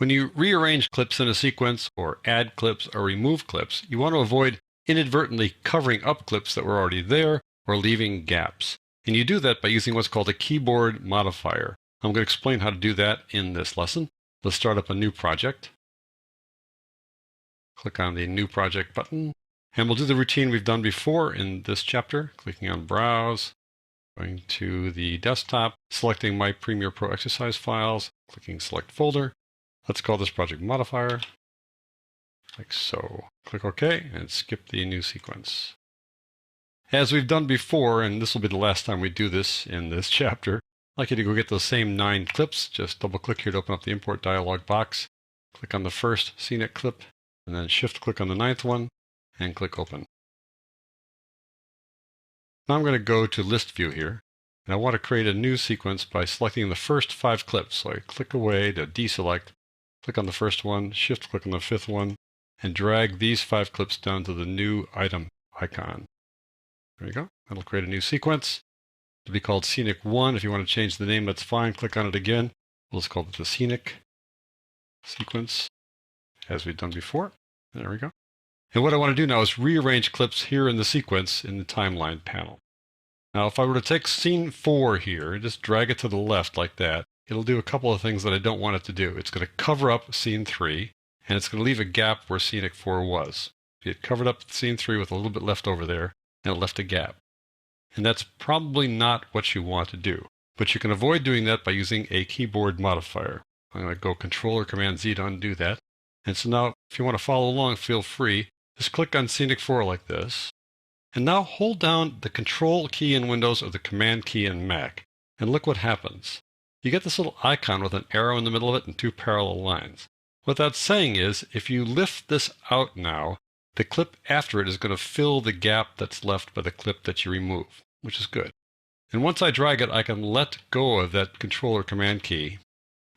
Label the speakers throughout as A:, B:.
A: When you rearrange clips in a sequence or add clips or remove clips, you want to avoid inadvertently covering up clips that were already there or leaving gaps. And you do that by using what's called a keyboard modifier. I'm going to explain how to do that in this lesson. Let's start up a new project. Click on the New Project button. And we'll do the routine we've done before in this chapter, clicking on Browse, going to the desktop, selecting my Premiere Pro exercise files, clicking Select Folder. Let's call this project Modifier, like so. Click OK and skip the new sequence. As we've done before, and this will be the last time we do this in this chapter, I'd like you to go get those same 9 clips. Just double-click here to open up the Import dialog box. Click on the first scenic clip, and then Shift-click on the 9th one, and click Open. Now I'm going to go to List View here, and I want to create a new sequence by selecting the first 5 clips. So I click away to deselect, click on the first one, Shift-click on the 5th one, and drag these 5 clips down to the new item icon. There you go. That'll create a new sequence. It'll be called Scenic 1. If you want to change the name, that's fine. Click on it again. We'll just call it the Scenic sequence, as we've done before. There we go. And what I want to do now is rearrange clips here in the sequence in the timeline panel. Now, if I were to take scene 4 here, just drag it to the left like that, it'll do a couple of things that I don't want it to do. It's going to cover up scene 3, and it's going to leave a gap where scenic 4 was. It covered up scene 3 with a little bit left over there, and it left a gap. And that's probably not what you want to do. But you can avoid doing that by using a keyboard modifier. I'm going to go Control or Command Z to undo that. And so now, if you want to follow along, feel free. Just click on Scenic 4 like this. And now hold down the Control key in Windows or the Command key in Mac. And look what happens. You get this little icon with an arrow in the middle of it and 2 parallel lines. What that's saying is, if you lift this out now, the clip after it is going to fill the gap that's left by the clip that you remove, which is good. And once I drag it, I can let go of that Control or Command key.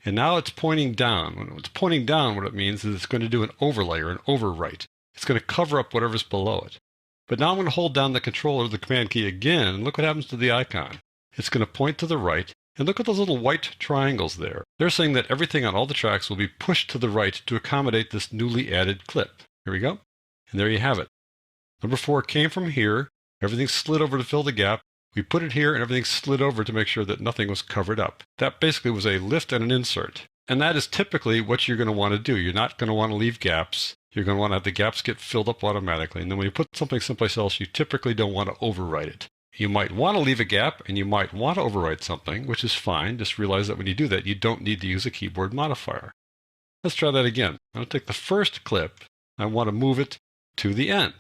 A: And now it's pointing down. When it's pointing down, what it means is it's going to do an overlay or an overwrite. It's going to cover up whatever's below it. But now I'm going to hold down the Control or the Command key again, and look what happens to the icon. It's going to point to the right, and look at those little white triangles there. They're saying that everything on all the tracks will be pushed to the right to accommodate this newly added clip. Here we go. And there you have it. Number 4 came from here. Everything slid over to fill the gap. We put it here, and everything slid over to make sure that nothing was covered up. That basically was a lift and an insert. And that is typically what you're going to want to do. You're not going to want to leave gaps. You're going to want to have the gaps get filled up automatically. And then when you put something someplace else, you typically don't want to overwrite it. You might want to leave a gap, and you might want to overwrite something, which is fine. Just realize that when you do that, you don't need to use a keyboard modifier. Let's try that again. I'm going to take the first clip. I want to move it to the end.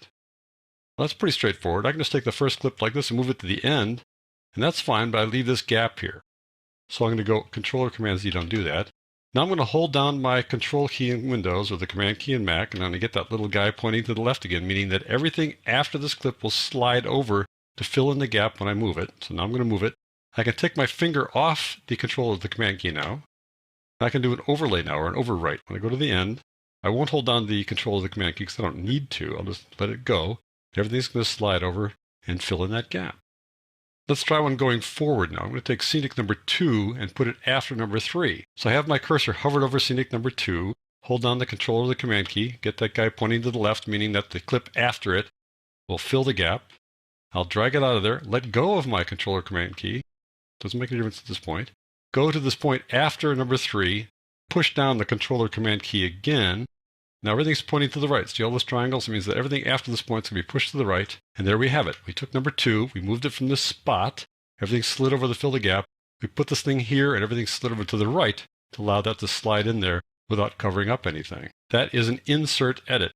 A: Well, that's pretty straightforward. I can just take the first clip like this and move it to the end, and that's fine, but I leave this gap here. So I'm going to go Control or Command Z to undo that. Now I'm going to hold down my Control key in Windows or the Command key in Mac, and I'm going to get that little guy pointing to the left again, meaning that everything after this clip will slide over to fill in the gap when I move it. So now I'm going to move it. I can take my finger off the Control or the Command key now. I can do an overlay now, or an overwrite. When I go to the end, I won't hold down the Control or the Command key because I don't need to. I'll just let it go. Everything's going to slide over and fill in that gap. Let's try one going forward now. I'm going to take scenic number 2 and put it after number 3. So I have my cursor hovered over scenic number 2, hold down the Control or the Command key, get that guy pointing to the left, meaning that the clip after it will fill the gap. I'll drag it out of there, let go of my Control or Command key. Doesn't make any difference at this point. Go to this point after number 3, push down the Control or Command key again. Now everything's pointing to the right. See all those triangles? It means that everything after this point is going to be pushed to the right. And there we have it. We took number 2, we moved it from this spot. Everything slid over to fill the gap. We put this thing here, and everything slid over to the right to allow that to slide in there without covering up anything. That is an insert edit.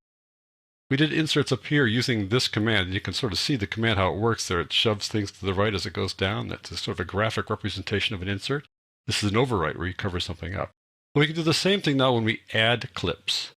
A: We did inserts up here using this command, and you can sort of see the command, how it works there. It shoves things to the right as it goes down. That's a sort of a graphic representation of an insert. This is an overwrite where you cover something up. Well, we can do the same thing now when we add clips.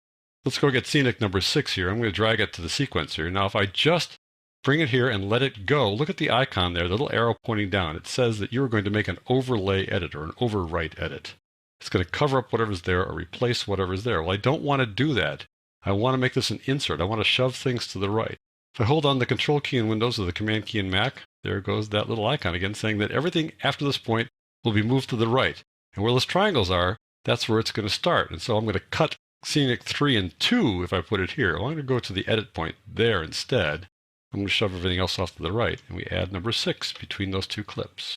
A: Let's go get scenic number 6 here. I'm going to drag it to the sequence here. Now, if I just bring it here and let it go, look at the icon there, the little arrow pointing down. It says that you're going to make an overlay edit or an overwrite edit. It's going to cover up whatever's there or replace whatever's there. Well, I don't want to do that. I want to make this an insert. I want to shove things to the right. If I hold on the Control key in Windows or the Command key in Mac, there goes that little icon again saying that everything after this point will be moved to the right. And where those triangles are, that's where it's going to start. And so I'm going to cut scenic 3 and 2 if I put it here. Well, I'm going to go to the edit point there instead. I'm going to shove everything else off to the right, and we add number 6 between those two clips.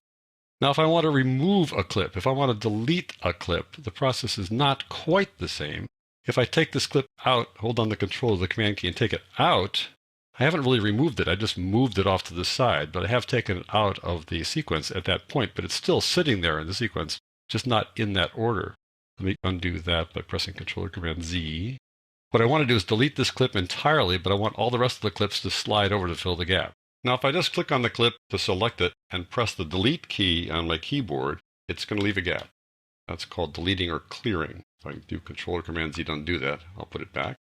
A: Now, if I want to remove a clip, if I want to delete a clip, the process is not quite the same. If I take this clip out, hold down the control of the command key and take it out, I haven't really removed it. I just moved it off to the side, but I have taken it out of the sequence at that point, but it's still sitting there in the sequence, just not in that order. Let me undo that by pressing Control or Command Z. What I want to do is delete this clip entirely, but I want all the rest of the clips to slide over to fill the gap. Now, if I just click on the clip to select it and press the Delete key on my keyboard, it's going to leave a gap. That's called deleting or clearing. If I do Control or Command Z to undo that, I'll put it back.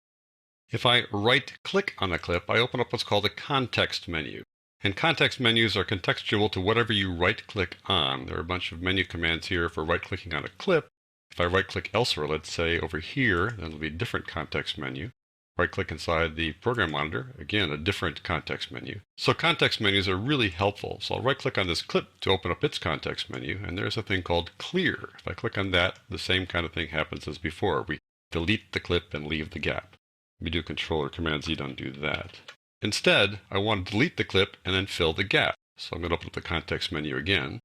A: If I right-click on a clip, I open up what's called a context menu. And context menus are contextual to whatever you right-click on. There are a bunch of menu commands here for right-clicking on a clip. If I right-click elsewhere, let's say over here, then it'll be a different context menu. Right-click inside the program monitor, again, a different context menu. So context menus are really helpful. So I'll right-click on this clip to open up its context menu, and there's a thing called Clear. If I click on that, the same kind of thing happens as before. We delete the clip and leave the gap. Let me do Control or Command Z to undo that. Instead, I want to delete the clip and then fill the gap. So I'm going to open up the context menu again.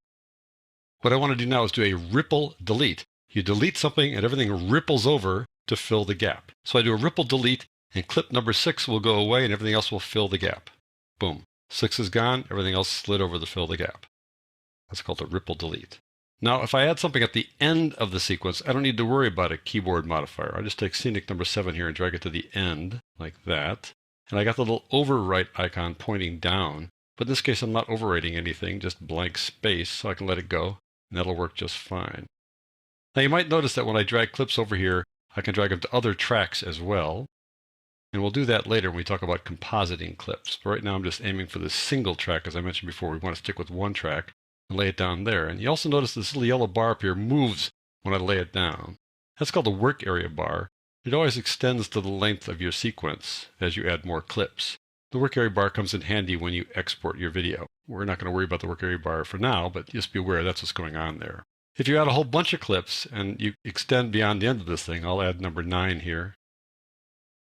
A: What I want to do now is do a ripple delete. You delete something and everything ripples over to fill the gap. So I do a ripple delete, and clip number 6 will go away and everything else will fill the gap. Boom. 6 is gone, everything else slid over to fill the gap. That's called a ripple delete. Now, if I add something at the end of the sequence, I don't need to worry about a keyboard modifier. I just take scenic number 7 here and drag it to the end, like that. And I got the little overwrite icon pointing down. But in this case, I'm not overwriting anything, just blank space, so I can let it go, and that'll work just fine. Now, you might notice that when I drag clips over here, I can drag them to other tracks as well. And we'll do that later when we talk about compositing clips. But right now, I'm just aiming for this single track. As I mentioned before, we want to stick with one track and lay it down there. And you also notice this little yellow bar up here moves when I lay it down. That's called the work area bar. It always extends to the length of your sequence as you add more clips. The work area bar comes in handy when you export your video. We're not going to worry about the work area bar for now, but just be aware that's what's going on there. If you add a whole bunch of clips and you extend beyond the end of this thing, I'll add number 9 here.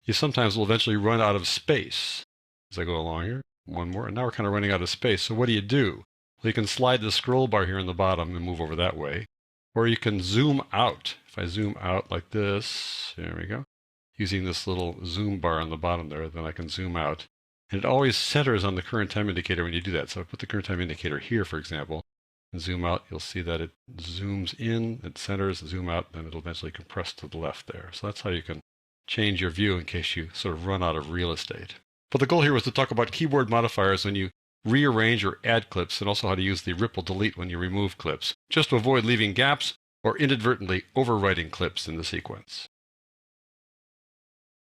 A: You sometimes will eventually run out of space. As I go along here, one more, and now we're kind of running out of space. So what do? Well, you can slide the scroll bar here in the bottom and move over that way. Or you can zoom out. If I zoom out like this, there we go. Using this little zoom bar on the bottom there, then I can zoom out. And it always centers on the current time indicator when you do that. So I put the current time indicator here, for example, and zoom out. You'll see that it zooms in, it centers, zoom out, and it'll eventually compress to the left there. So that's how you can change your view in case you sort of run out of real estate. But the goal here was to talk about keyboard modifiers when you rearrange or add clips, and also how to use the ripple delete when you remove clips, just to avoid leaving gaps or inadvertently overwriting clips in the sequence.